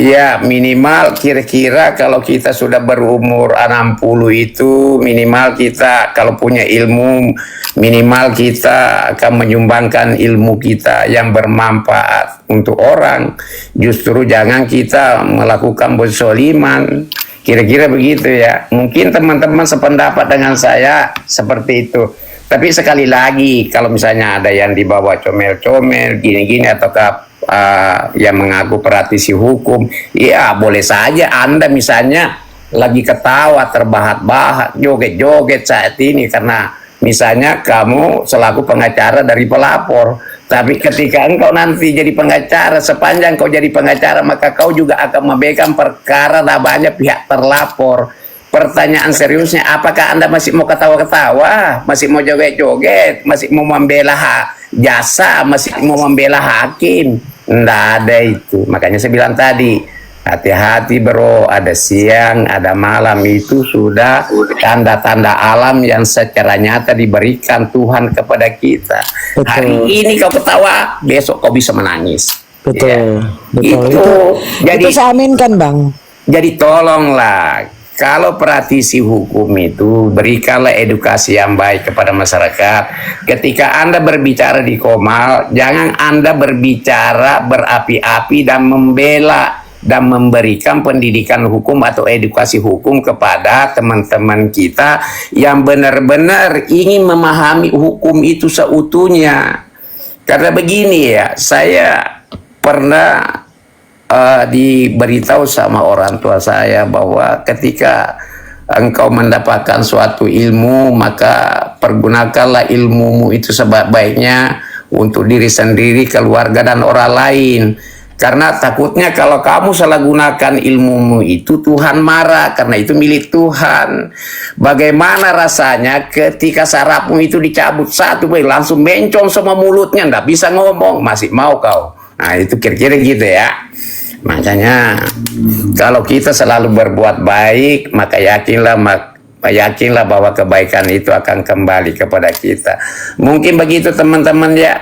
Ya, minimal kira-kira kalau kita sudah berumur 60 itu minimal kita kalau punya ilmu minimal kita akan menyumbangkan ilmu kita yang bermanfaat untuk orang. Justru jangan kita melakukan berzoliman. Kira-kira begitu ya. Mungkin teman-teman sependapat dengan saya seperti itu. Tapi sekali lagi kalau misalnya ada yang dibawa comel-comel gini-gini ataukah yang mengaku praktisi hukum, ya boleh saja Anda misalnya lagi ketawa terbahak-bahak joget-joget saat ini karena misalnya kamu selaku pengacara dari pelapor. Tapi ketika engkau nanti jadi pengacara, sepanjang kau jadi pengacara maka kau juga akan memegang perkara namanya pihak terlapor. Pertanyaan seriusnya, apakah Anda masih mau ketawa-ketawa, masih mau joget-joget, masih mau membela jasa, masih mau membela hakim? Nggak ada itu. Makanya saya bilang tadi, hati-hati bro, ada siang, ada malam, itu sudah tanda-tanda alam yang secara nyata diberikan Tuhan kepada kita. Betul. Hari ini kau ketawa, besok kau bisa menangis. Betul, Ya. betul. Jadi Itu saya aminkan, Bang. jadi tolonglah, kalau praktisi hukum itu berikanlah edukasi yang baik kepada masyarakat. Ketika Anda berbicara di Komal, jangan Anda berbicara berapi-api dan membela dan memberikan pendidikan hukum atau edukasi hukum kepada teman-teman kita yang benar-benar ingin memahami hukum itu seutuhnya. Karena begini ya, saya pernah diberitahu sama orang tua saya bahwa ketika engkau mendapatkan suatu ilmu maka pergunakanlah ilmumu itu sebaik-baiknya untuk diri sendiri, keluarga dan orang lain. Karena takutnya kalau kamu salah gunakan ilmumu itu Tuhan marah karena itu milik Tuhan. Bagaimana rasanya ketika sarafmu itu dicabut satu, langsung bencong semua mulutnya, nggak bisa ngomong, masih mau kau. Nah itu kira-kira gitu ya. Makanya kalau kita selalu berbuat baik maka yakinlah bahwa kebaikan itu akan kembali kepada kita. Mungkin begitu teman-teman ya.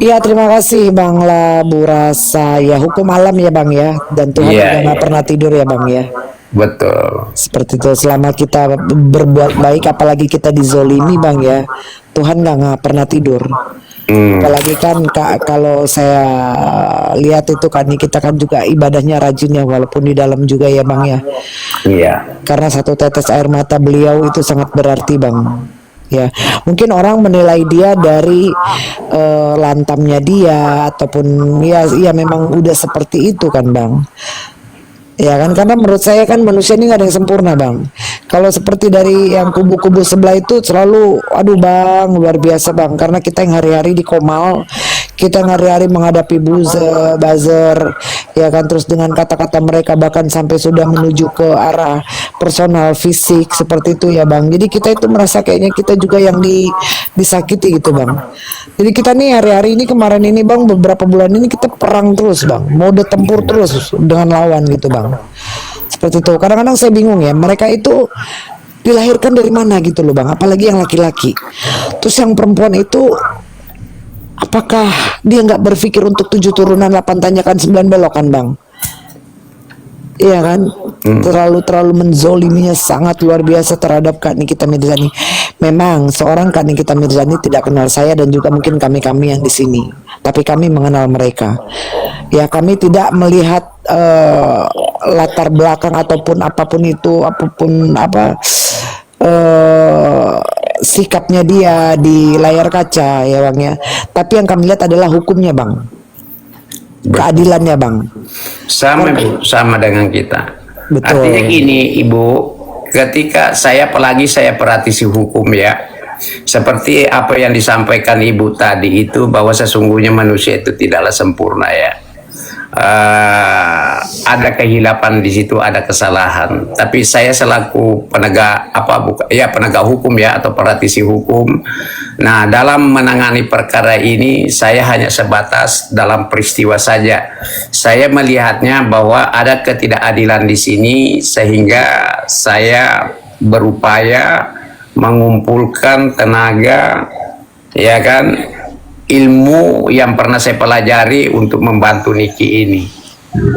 Iya, terima kasih Bang Laburasa. Ya, hukum alam ya Bang ya. Dan Tuhan juga nggak pernah tidur ya Bang ya. Betul. Seperti itu, selama kita berbuat baik, apalagi kita dizolimi Bang ya, Tuhan nggak pernah tidur. Apalagi kan kalau saya lihat itu kan kita kan juga ibadahnya rajin ya, walaupun di dalam juga ya Bang ya. Iya. Karena satu tetes air mata beliau itu sangat berarti Bang. Ya, mungkin orang menilai dia dari lantamnya dia ataupun ya memang udah seperti itu kan Bang. Ya kan, karena menurut saya kan manusia ini gak ada yang sempurna Bang. Kalau seperti dari yang kubu-kubu sebelah itu selalu, aduh Bang, luar biasa Bang. Karena kita yang hari-hari di Komal, kita yang hari-hari menghadapi buzzer, ya kan, terus dengan kata-kata mereka bahkan sampai sudah menuju ke arah personal, fisik, seperti itu ya Bang. Jadi kita itu merasa kayaknya kita juga yang disakiti gitu Bang. Jadi kita nih hari-hari ini, kemarin ini Bang, beberapa bulan ini kita perang terus Bang, mode tempur terus dengan lawan gitu Bang. Seperti itu. Kadang-kadang saya bingung ya, mereka itu dilahirkan dari mana gitu loh Bang, apalagi yang laki-laki. Terus yang perempuan itu, apakah dia nggak berpikir untuk 7 turunan 8 tanjakan 9 belokan Bang? Iya kan, terlalu menzoliminya sangat luar biasa terhadap Kak Nikita Mirzani. Memang seorang Kak Nikita Mirzani tidak kenal saya dan juga mungkin kami yang di sini, tapi kami mengenal mereka. Ya, kami tidak melihat latar belakang ataupun apapun itu, sikapnya dia di layar kaca ya Bang ya. Tapi yang kami lihat adalah hukumnya Bang, keadilannya Bang. Sama Bu, sama dengan kita. Betul. Artinya gini Ibu, ketika saya, apalagi saya praktisi hukum ya, seperti apa yang disampaikan Ibu tadi itu, bahwa sesungguhnya manusia itu tidaklah sempurna ya. Ada kehilapan di situ, ada kesalahan. Tapi saya selaku penegak penegak hukum ya, atau praktisi hukum. Nah, dalam menangani perkara ini saya hanya sebatas dalam peristiwa saja. Saya melihatnya bahwa ada ketidakadilan di sini, sehingga saya berupaya mengumpulkan tenaga, ya kan, ilmu yang pernah saya pelajari untuk membantu Niki ini.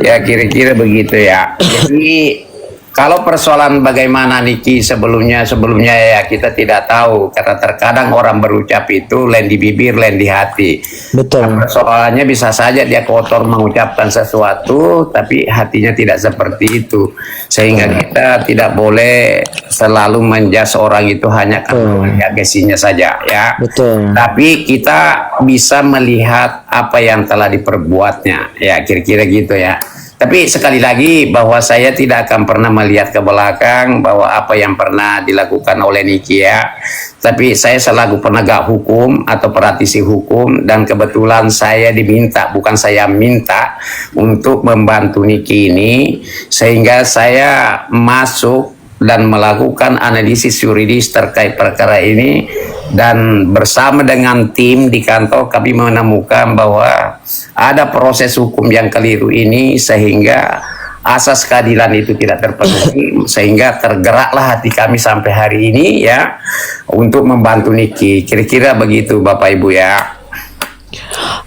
Ya kira-kira begitu ya. Jadi kalau persoalan bagaimana Niki sebelumnya ya kita tidak tahu karena terkadang orang berucap itu lain di bibir lain di hati. Nah, Betul. persoalannya bisa saja dia kotor mengucapkan sesuatu tapi hatinya tidak seperti itu. Sehingga Betul. kita tidak boleh selalu menjas orang itu hanya karena agesinya saja ya. Betul. Tapi kita bisa melihat apa yang telah diperbuatnya ya kira-kira gitu ya. Tapi sekali lagi bahwa saya tidak akan pernah melihat ke belakang bahwa apa yang pernah dilakukan oleh Niki ya. Tapi saya selaku penegak hukum atau praktisi hukum dan kebetulan saya diminta, bukan saya minta untuk membantu Niki ini sehingga saya masuk dan melakukan analisis yuridis terkait perkara ini dan bersama dengan tim di kantor kami menemukan bahwa ada proses hukum yang keliru ini sehingga asas keadilan itu tidak terpenuhi sehingga tergeraklah hati kami sampai hari ini ya untuk membantu Niki. Kira-kira begitu Bapak Ibu ya.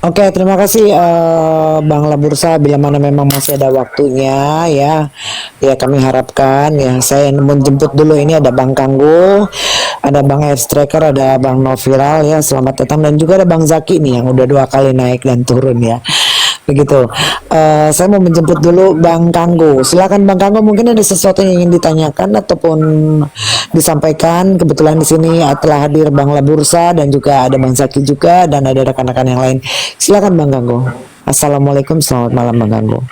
Oke, terima kasih Bang Labursa. Bila mana memang masih ada waktunya ya kami harapkan ya saya menjemput dulu ini ada Bang Kanggo, ada Bang Airstriker, ada Bang Noviral ya. Selamat datang dan juga ada Bang Zaki nih yang udah 2 kali naik dan turun ya. Begitu. Saya mau menjemput dulu Bang Kanggo. Silakan Bang Kanggo, mungkin ada sesuatu yang ingin ditanyakan ataupun disampaikan. Kebetulan di sini telah hadir Bang Labursa dan juga ada Bang Zaki juga dan ada rekan-rekan yang lain. Silakan Bang Kanggo. Assalamualaikum, selamat malam Bang Kanggo.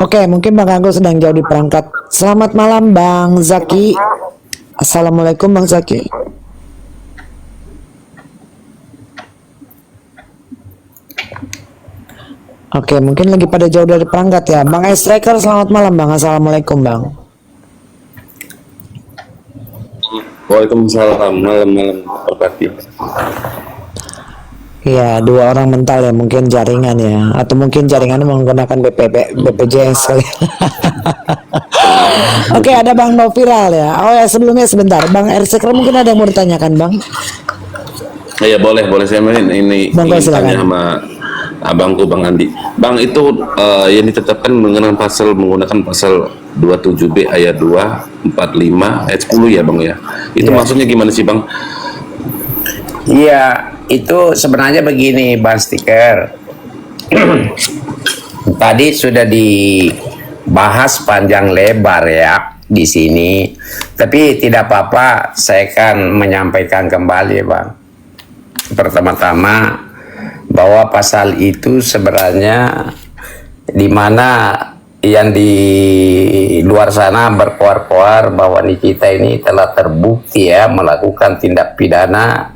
Oke, mungkin Bang Kanggo sedang jauh di perangkat. Selamat malam Bang Zaki. Assalamualaikum Bang Zaki. Oke, mungkin lagi pada jauh dari perangkat ya. Bang Striker, selamat malam Bang. Assalamualaikum Bang. Waalaikumsalam, malam-malam berkati. Ya, 2 orang mental ya, mungkin jaringan ya, atau mungkin jaringannya menggunakan BPJS kali. Oke, ada Bang Noviral ya. Oh ya, sebelumnya sebentar, Bang Striker mungkin ada yang mau ditanyakan Bang. Ya boleh saya ini Bang, ingin silakan. tanya sama abangku Bang Andi. Bang itu yang ditetapkan menggunakan pasal 27B ayat 2, 45 ayat 10 ya Bang ya. Itu Ya. maksudnya gimana sih Bang? Iya, itu sebenarnya begini Bang Stiker. Tadi sudah dibahas panjang lebar ya di sini. Tapi tidak apa-apa, saya akan menyampaikan kembali Bang. Pertama-tama bahwa pasal itu sebenarnya di mana yang di luar sana berkoar-koar bahwa kita ini telah terbukti ya melakukan tindak pidana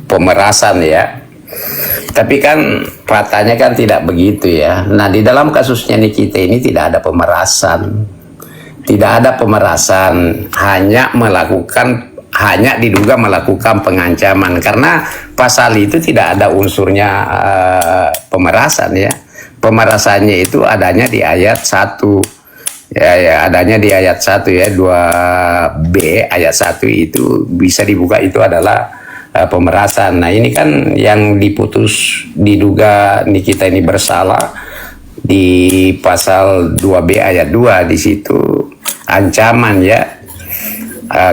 pemerasan ya. Tapi kan faktanya kan tidak begitu ya. Nah, di dalam kasusnya kita ini tidak ada pemerasan. Tidak ada pemerasan, hanya diduga melakukan pengancaman karena pasal itu tidak ada unsurnya pemerasan ya. Pemerasannya itu adanya di ayat 1. Ya, adanya di ayat 1 ya, 2B ayat 1 itu bisa dibuka itu adalah pemerasan. Nah, ini kan yang diputus diduga kita ini bersalah di pasal 2B ayat 2 di situ ancaman ya.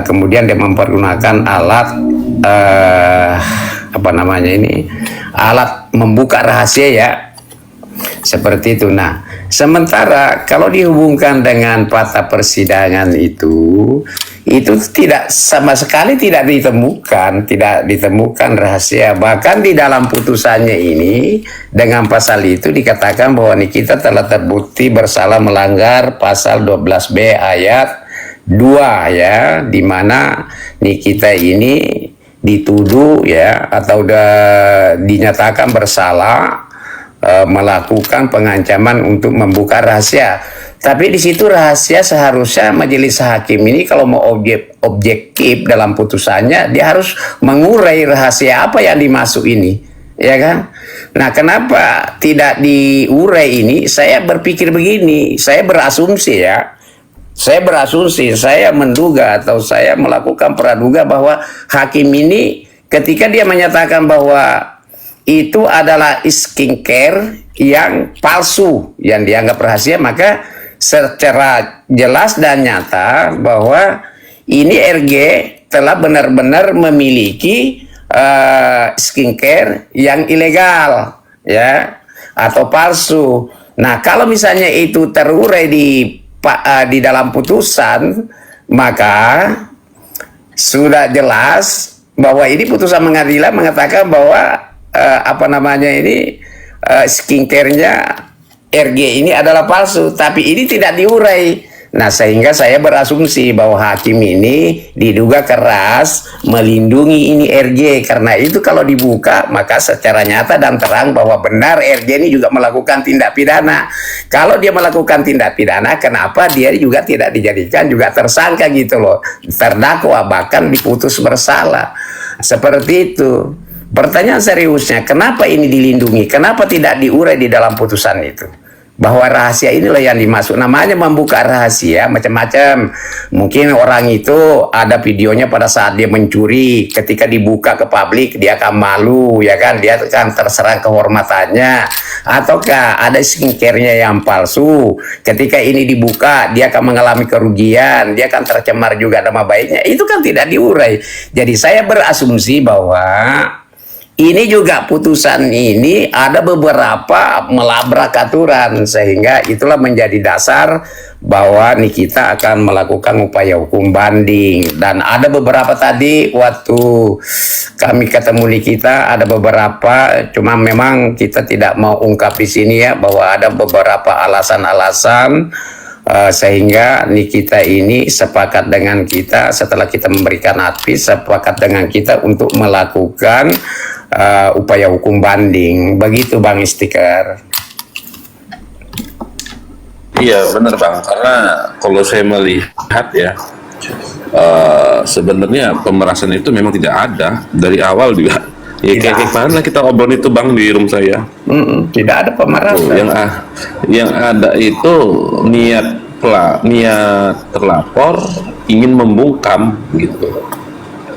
Kemudian dia mempergunakan alat alat membuka rahasia ya, seperti itu. Nah, sementara kalau dihubungkan dengan fakta persidangan itu tidak sama sekali tidak ditemukan rahasia. Bahkan di dalam putusannya ini dengan pasal itu dikatakan bahwa kita telah terbukti bersalah melanggar pasal 12B ayat 2 ya, di mana kita ini dituduh ya atau dinyatakan bersalah melakukan pengancaman untuk membuka rahasia. Tapi di situ rahasia seharusnya majelis hakim ini kalau mau objektif dalam putusannya dia harus mengurai rahasia apa yang dimaksud ini, ya kan? Nah, kenapa tidak diurai ini? Saya berpikir begini, saya berasumsi ya. Saya berasumsi, saya menduga atau saya melakukan praduga bahwa hakim ini ketika dia menyatakan bahwa itu adalah skincare yang palsu, yang dianggap rahasia, maka secara jelas dan nyata bahwa ini RG telah benar-benar memiliki skincare yang ilegal, ya, atau palsu. Nah, kalau misalnya itu terurai di dalam putusan, maka sudah jelas bahwa ini putusan pengadilan mengatakan bahwa skincare-nya RG ini adalah palsu, tapi ini tidak diurai. Nah, sehingga saya berasumsi bahwa hakim ini diduga keras melindungi ini RG, karena itu kalau dibuka maka secara nyata dan terang bahwa benar RG ini juga melakukan tindak pidana. Kalau dia melakukan tindak pidana, kenapa dia juga tidak dijadikan juga tersangka gitu loh, terdakwa bahkan diputus bersalah seperti itu. Pertanyaan seriusnya, kenapa ini dilindungi? Kenapa tidak diurai di dalam putusan itu? Bahwa rahasia inilah yang dimaksud, namanya membuka rahasia macam-macam. Mungkin orang itu ada videonya pada saat dia mencuri, ketika dibuka ke publik dia akan malu, ya kan, dia akan terserang kehormatannya. Ataukah ada skincare-nya yang palsu, ketika ini dibuka dia akan mengalami kerugian, dia akan tercemar juga nama baiknya. Itu kan tidak diurai. Jadi saya berasumsi bahwa ini juga putusan ini ada beberapa melabrak aturan, sehingga itulah menjadi dasar bahwa Nikita akan melakukan upaya hukum banding. Dan ada beberapa tadi waktu kami ketemu Nikita, ada beberapa, cuma memang kita tidak mau ungkap di sini ya, bahwa ada beberapa alasan-alasan sehingga Nikita ini sepakat dengan kita, setelah kita memberikan advis, sepakat dengan kita untuk melakukan upaya hukum banding. Begitu Bang Istiqar. Iya benar Bang, karena kalau saya melihat ya sebenarnya pemerasan itu memang tidak ada dari awal juga. Ya kayak mana kita obrol itu Bang di room saya. Tidak ada pemerasan. Yang ada itu niat terlapor ingin membungkam gitu.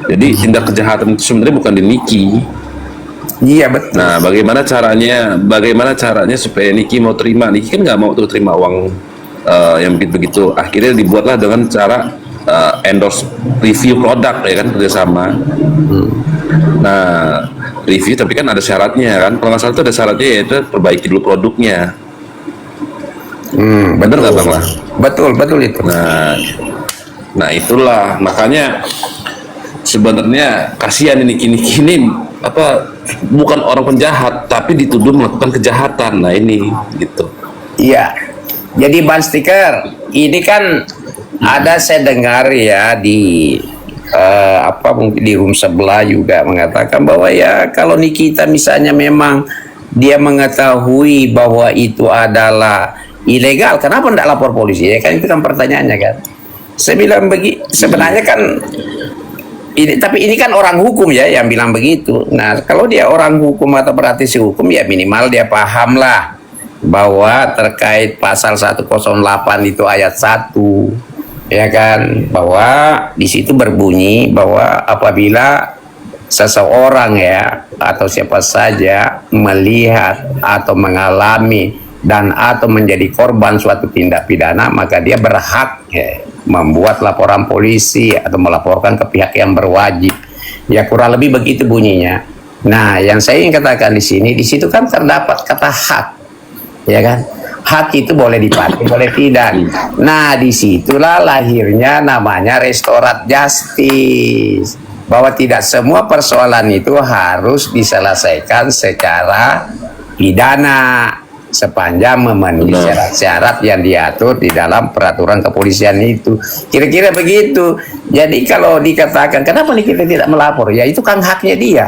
Jadi tindak kejahatan itu sebenarnya bukan di Niki. Iya betul. Nah, bagaimana caranya supaya Niki mau terima? Niki kan nggak mau tuh terima uang yang begitu. Akhirnya dibuatlah dengan cara endorse review produk, ya kan, kerjasama. Nah, review tapi kan ada syaratnya kan. Kalau nggak salah itu ada syaratnya, yaitu perbaiki dulu produknya. Bener nggak Bang lah? Betul itu. Nah itulah makanya sebenarnya kasihan ini bukan orang penjahat tapi dituduh melakukan kejahatan. Nah ini gitu. Iya. Jadi Bang Stiker, ini kan ada saya dengar ya mungkin di room sebelah juga mengatakan bahwa ya kalau Nikita misalnya memang dia mengetahui bahwa itu adalah ilegal, kenapa tidak lapor polisi? Ya kan itu kan pertanyaannya kan. Saya bilang sebenarnya kan tapi ini kan orang hukum ya yang bilang begitu. Nah, kalau dia orang hukum atau praktisi hukum ya minimal dia paham lah bahwa terkait pasal 108 itu ayat 1, ya kan, bahwa di situ berbunyi bahwa apabila seseorang ya atau siapa saja melihat atau mengalami dan atau menjadi korban suatu tindak pidana, maka dia berhak ya, membuat laporan polisi atau melaporkan ke pihak yang berwajib. Ya kurang lebih begitu bunyinya. Nah, yang saya ingin katakan di situ kan terdapat kata hak, ya kan? Hak itu boleh dipakai, boleh tidak. Nah, disitulah lahirnya namanya restoratif justice, bahwa tidak semua persoalan itu harus diselesaikan secara pidana sepanjang memenuhi syarat-syarat yang diatur di dalam peraturan kepolisian itu. Kira-kira begitu. Jadi kalau dikatakan kenapa nih kita tidak melapor, ya itu kan haknya dia.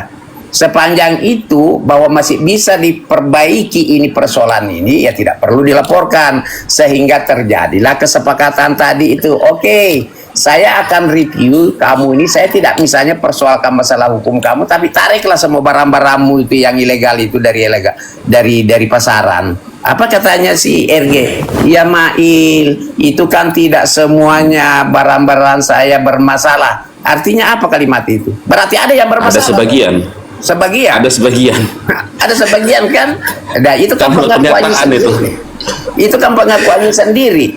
Sepanjang itu bahwa masih bisa diperbaiki ini persoalan ini, ya tidak perlu dilaporkan, sehingga terjadilah kesepakatan tadi itu. Oke, saya akan review kamu ini. Saya tidak misalnya persoalkan masalah hukum kamu, tapi tariklah semua barang-barangmu itu yang ilegal itu dari pasaran. Apa katanya si RG? Ya Mail, itu kan tidak semuanya barang-barang saya bermasalah. Artinya apa kalimat itu? Berarti ada yang bermasalah. Ada sebagian. Sebagian. Ada sebagian. Ada sebagian kan? Nah, itu kan pengakuannya sendiri. Itu kan pengakuannya sendiri.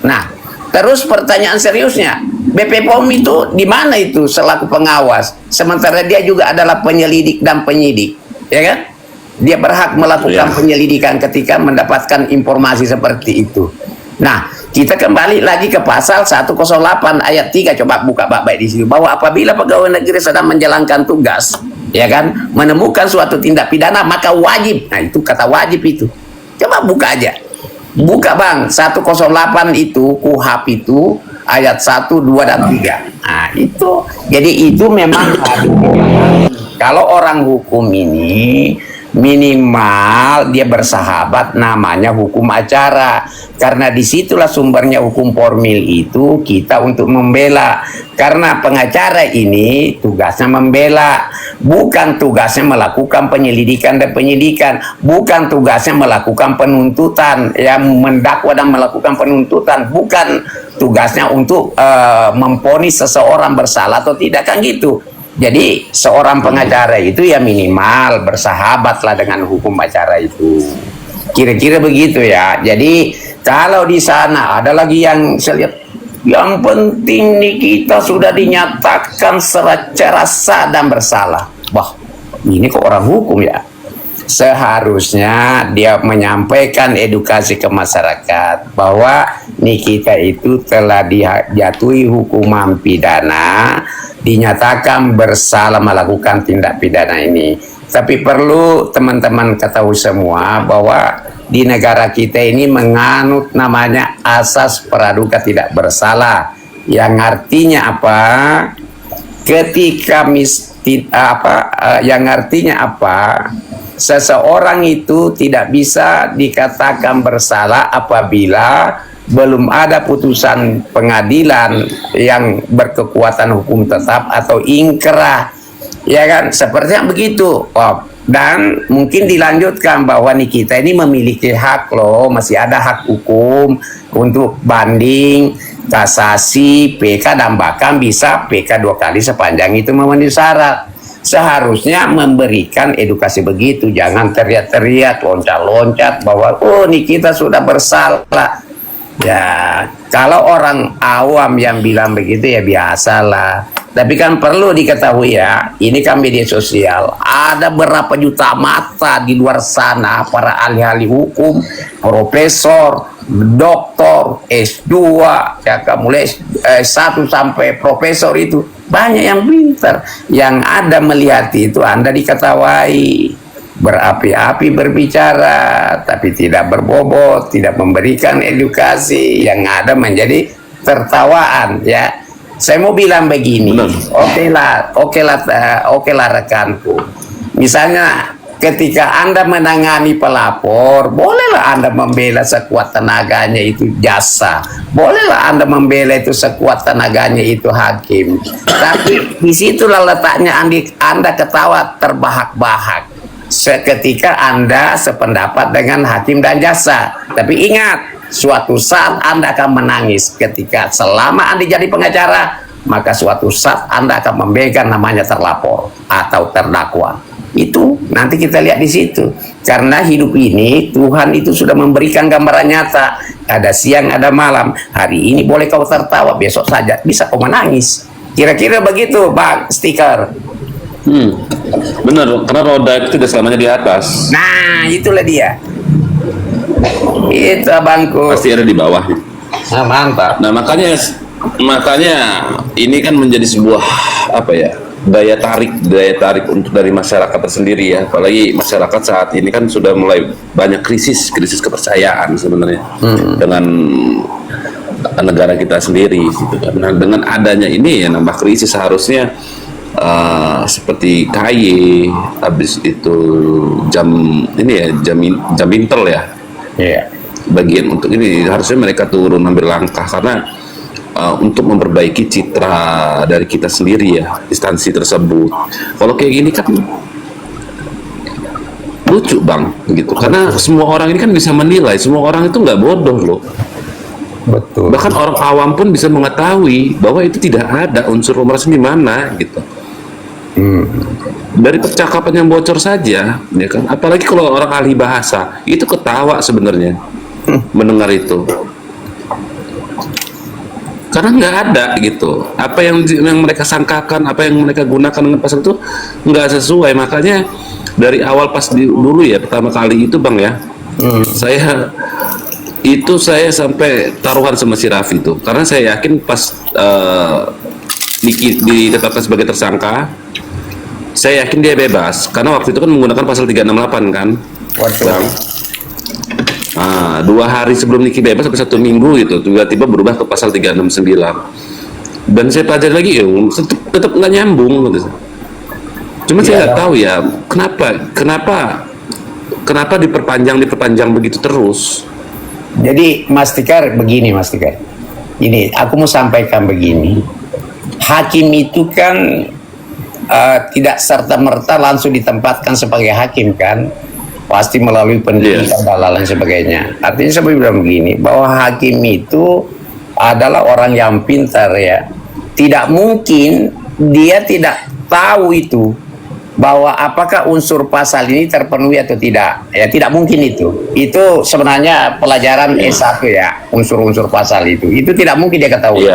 Nah, terus pertanyaan seriusnya, BP POM itu di mana itu selaku pengawas? Sementara dia juga adalah penyelidik dan penyidik, ya kan? Dia berhak melakukan penyelidikan ketika mendapatkan informasi seperti itu. Nah, kita kembali lagi ke pasal 108 ayat 3, coba buka baik-baik di situ, bahwa apabila pegawai negeri sedang menjalankan tugas, ya kan, menemukan suatu tindak pidana, maka wajib. Nah, itu kata wajib itu. Coba buka aja. Buka Bang, 108 itu KUHP itu ayat 1, 2 dan 3. Nah, itu. Jadi itu memang kalau orang hukum ini minimal dia bersahabat namanya hukum acara, karena disitulah sumbernya hukum formil itu kita untuk membela, karena pengacara ini tugasnya membela, bukan tugasnya melakukan penyelidikan dan penyidikan, bukan tugasnya melakukan penuntutan, yang mendakwa dan melakukan penuntutan, bukan tugasnya untuk memvonis seseorang bersalah atau tidak, kan gitu. Jadi seorang pengacara itu ya minimal bersahabatlah dengan hukum acara itu. Kira-kira begitu ya. Jadi kalau di sana ada lagi yang saya lihat, yang penting nih kita sudah dinyatakan secara sah dan bersalah. Wah, ini kok orang hukum ya. Seharusnya dia menyampaikan edukasi ke masyarakat bahwa nih kita itu telah dijatuhi hukuman pidana, dinyatakan bersalah melakukan tindak pidana ini. Tapi perlu teman-teman ketahui semua bahwa di negara kita ini menganut namanya asas praduga tidak bersalah, yang artinya apa? Ketika yang artinya apa? Seseorang itu tidak bisa dikatakan bersalah apabila belum ada putusan pengadilan yang berkekuatan hukum tetap atau ingkrah, ya kan, sepertinya begitu. Dan mungkin dilanjutkan bahwa nih kita ini memiliki hak loh, masih ada hak hukum untuk banding, kasasi, PK, dan bahkan bisa PK 2 kali sepanjang itu memenuhi syarat. Seharusnya memberikan edukasi begitu, jangan teriak-teriak, loncat-loncat bahwa oh nih kita sudah bersalah. Ya, kalau orang awam yang bilang begitu ya biasalah. Tapi kan perlu diketahui ya, ini kan media sosial. Ada berapa juta mata di luar sana, para ahli-ahli hukum, profesor, doktor, S2, ya mulai S1 sampai profesor itu. Banyak yang pintar. Yang Anda melihat itu Anda diketawai, berapi-api berbicara, tapi tidak berbobot, tidak memberikan edukasi, yang ada menjadi tertawaan ya. Saya mau bilang begini, oke lah rekanku. Misalnya ketika Anda menangani pelapor, bolehlah Anda membela sekuat tenaganya itu jasa, bolehlah Anda membela itu sekuat tenaganya itu hakim. Tapi disitulah letaknya Anda ketawa terbahak-bahak seketika Anda sependapat dengan hakim dan jasa. Tapi ingat, suatu saat Anda akan menangis ketika selama Anda jadi pengacara, maka suatu saat Anda akan memegang namanya terlapor atau terdakwa. Itu nanti kita lihat di situ. Karena hidup ini Tuhan itu sudah memberikan gambaran nyata. Ada siang, ada malam. Hari ini boleh kau tertawa, besok saja bisa kau menangis. Kira-kira begitu, Bang Stiker. Benar, karena roda itu tidak selamanya di atas. Nah, itulah dia. Itu abangku. Pasti ada di bawah. Nah, mantap. Nah, makanya ini kan menjadi sebuah apa ya? Daya tarik untuk dari masyarakat tersendiri ya. Apalagi masyarakat saat ini kan sudah mulai banyak krisis kepercayaan sebenarnya dengan negara kita sendiri gitu kan. Nah, dengan adanya ini ya nambah krisis, seharusnya seperti KY, habis itu jam Intel ya. Iya. Bagian untuk ini harusnya mereka turun ambil langkah, karena untuk memperbaiki citra dari kita sendiri ya, instansi tersebut. Kalau kayak gini kan lucu bang, gitu. Karena semua orang ini kan bisa menilai, semua orang itu nggak bodoh loh. Betul. Bahkan orang awam pun bisa mengetahui bahwa itu tidak ada unsur pemeras di mana, gitu. Dari percakapan yang bocor saja, ya kan. Apalagi kalau orang ahli bahasa, itu ketawa sebenarnya mendengar itu. Karena nggak ada gitu, apa yang mereka sangkakan, apa yang mereka gunakan dengan pasal itu nggak sesuai. Makanya dari awal pas dulu ya pertama kali itu bang ya, saya sampai taruhan sama si Raffi itu, karena saya yakin pas Niki ditetapkan sebagai tersangka, saya yakin dia bebas karena waktu itu kan menggunakan pasal 368 kan. Bang. 2 hari sebelum Niki bebas sampai 1 minggu gitu, tiba-tiba berubah ke pasal 369. Dan saya pelajari lagi, ya, tetap nggak nyambung gitu. Cuma saya nggak tahu ya kenapa diperpanjang begitu terus. Jadi Mas Tikar begini, Mas Tikar. Ini aku mau sampaikan begini. Hakim itu kan tidak serta-merta langsung ditempatkan sebagai hakim kan. Pasti melalui pendidikan dan lain sebagainya. Artinya saya bilang begini, bahwa hakim itu adalah orang yang pintar ya. Tidak mungkin dia tidak tahu itu, bahwa apakah unsur pasal ini terpenuhi atau tidak. Ya tidak mungkin itu. Itu sebenarnya pelajaran S1 ya, unsur-unsur pasal itu. Itu tidak mungkin dia ketahui.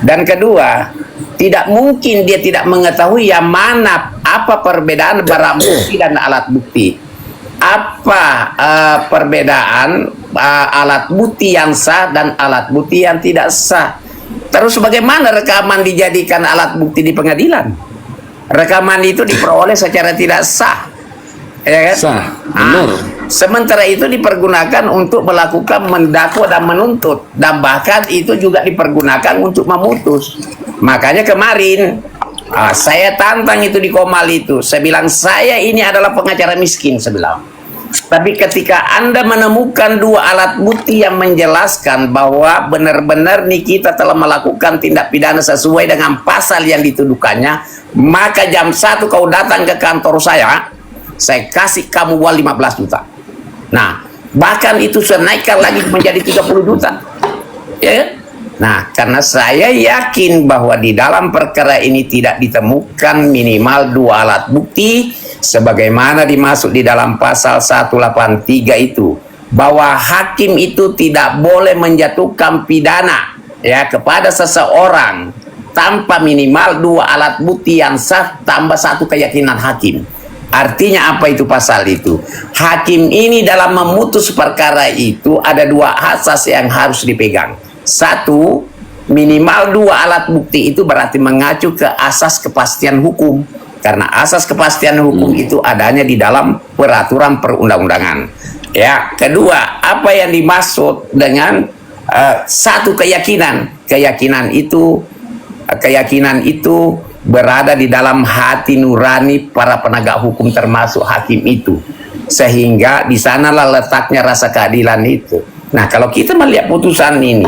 Dan kedua, tidak mungkin dia tidak mengetahui yang mana, apa perbedaan barang bukti dan alat bukti. Apa perbedaan alat bukti yang sah dan alat bukti yang tidak sah. Terus bagaimana rekaman dijadikan alat bukti di pengadilan? Rekaman itu diperoleh secara tidak sah, ya kan? Sah, benar. Sementara itu dipergunakan untuk melakukan mendakwa dan menuntut, dan bahkan itu juga dipergunakan untuk memutus. Makanya kemarin saya tantang itu di Komal itu, saya bilang saya ini adalah pengacara miskin, saya bilang. Tapi ketika Anda menemukan 2 alat bukti yang menjelaskan bahwa benar-benar nih kita telah melakukan tindak pidana sesuai dengan pasal yang dituduhkannya, maka jam 1 kau datang ke kantor saya kasih kamu uang 15 juta. Nah, bahkan itu saya naikkan lagi menjadi 30 juta. Ya. Nah, karena saya yakin bahwa di dalam perkara ini tidak ditemukan minimal 2 alat bukti sebagaimana dimaksud di dalam pasal 183 itu, bahwa hakim itu tidak boleh menjatuhkan pidana ya kepada seseorang tanpa minimal 2 alat bukti yang sah tambah 1 keyakinan hakim. Artinya apa itu pasal itu? Hakim ini dalam memutus perkara itu ada 2 asas yang harus dipegang. 1, minimal 2 alat bukti itu berarti mengacu ke asas kepastian hukum. Karena asas kepastian hukum itu adanya di dalam peraturan perundang-undangan. Ya, kedua, apa yang dimaksud dengan 1 keyakinan? Keyakinan itu berada di dalam hati nurani para penegak hukum termasuk hakim itu. Sehingga di sanalah letaknya rasa keadilan itu. Nah, kalau kita melihat putusan ini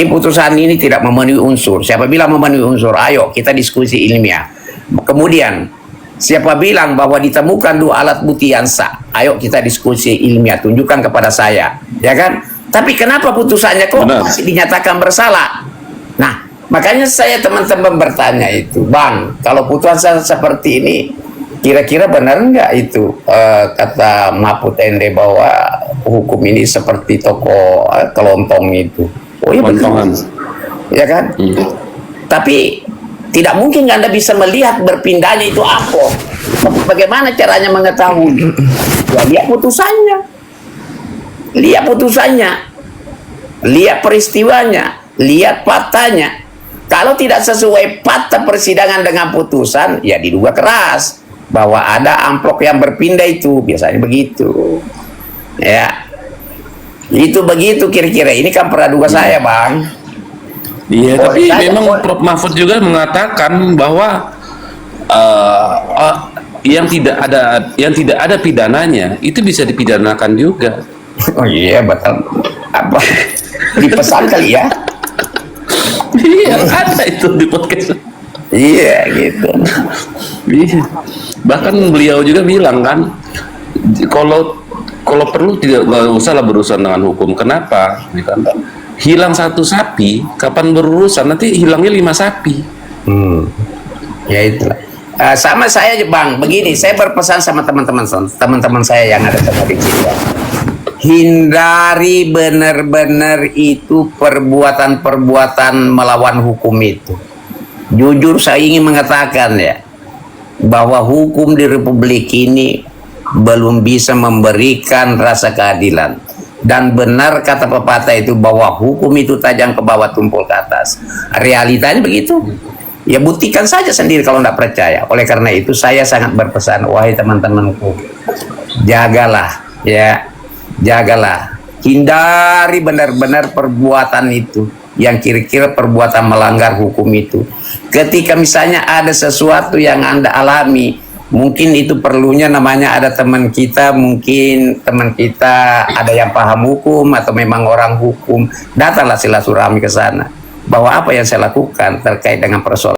putusan ini tidak memenuhi unsur. Siapa bilang memenuhi unsur? Ayo kita diskusi ilmiah. Kemudian siapa bilang bahwa ditemukan 2 alat bukti yang sah? Ayo kita diskusi ilmiah, tunjukkan kepada saya, ya kan? Tapi kenapa putusannya kok masih dinyatakan bersalah? Nah, makanya saya teman-teman bertanya itu, Bang, kalau putusan seperti ini kira-kira benar nggak itu kata Mahfud MD bahwa hukum ini seperti toko kelontong itu? Oh iya benar, ya kan? Tapi tidak mungkin Anda bisa melihat berpindahnya itu apa. Bagaimana caranya mengetahui? Ya, lihat putusannya. Lihat peristiwanya. Lihat faktanya. Kalau tidak sesuai fakta persidangan dengan putusan, ya diduga keras bahwa ada amplop yang berpindah itu. Biasanya begitu. Ya. Itu begitu kira-kira. Ini kan praduga saya, Bang. Iya, tapi memang Prof. Mahfud juga mengatakan bahwa yang tidak ada pidananya itu bisa dipidanakan juga. Oh iya betul. Apa dipesan kali ya? Iya, ada itu di podcast. Iya gitu. Iya. Bahkan beliau juga bilang kan, kalau kalau perlu nggak usahlah berurusan dengan hukum. Kenapa? Ya kan? Hilang satu sapi, kapan berurusan? Nanti hilangnya 5 sapi. Ya itulah. Sama saya Bang, begini, saya berpesan sama teman-teman saya yang ada sama di sini. Hindari benar-benar itu perbuatan-perbuatan melawan hukum itu. Jujur saya ingin mengatakan ya, bahwa hukum di Republik ini belum bisa memberikan rasa keadilan. Dan benar kata pepatah itu bahwa hukum itu tajam ke bawah, tumpul ke atas. Realitanya begitu. Ya buktikan saja sendiri kalau tidak percaya. Oleh karena itu saya sangat berpesan, wahai teman-temanku, jagalah ya, jagalah, hindari benar-benar perbuatan itu yang kira-kira perbuatan melanggar hukum itu. Ketika misalnya ada sesuatu yang Anda alami, mungkin itu perlunya namanya ada teman kita, mungkin teman kita ada yang paham hukum atau memang orang hukum, datanglah silaturahmi ke sana, bahwa apa yang saya lakukan terkait dengan persoalan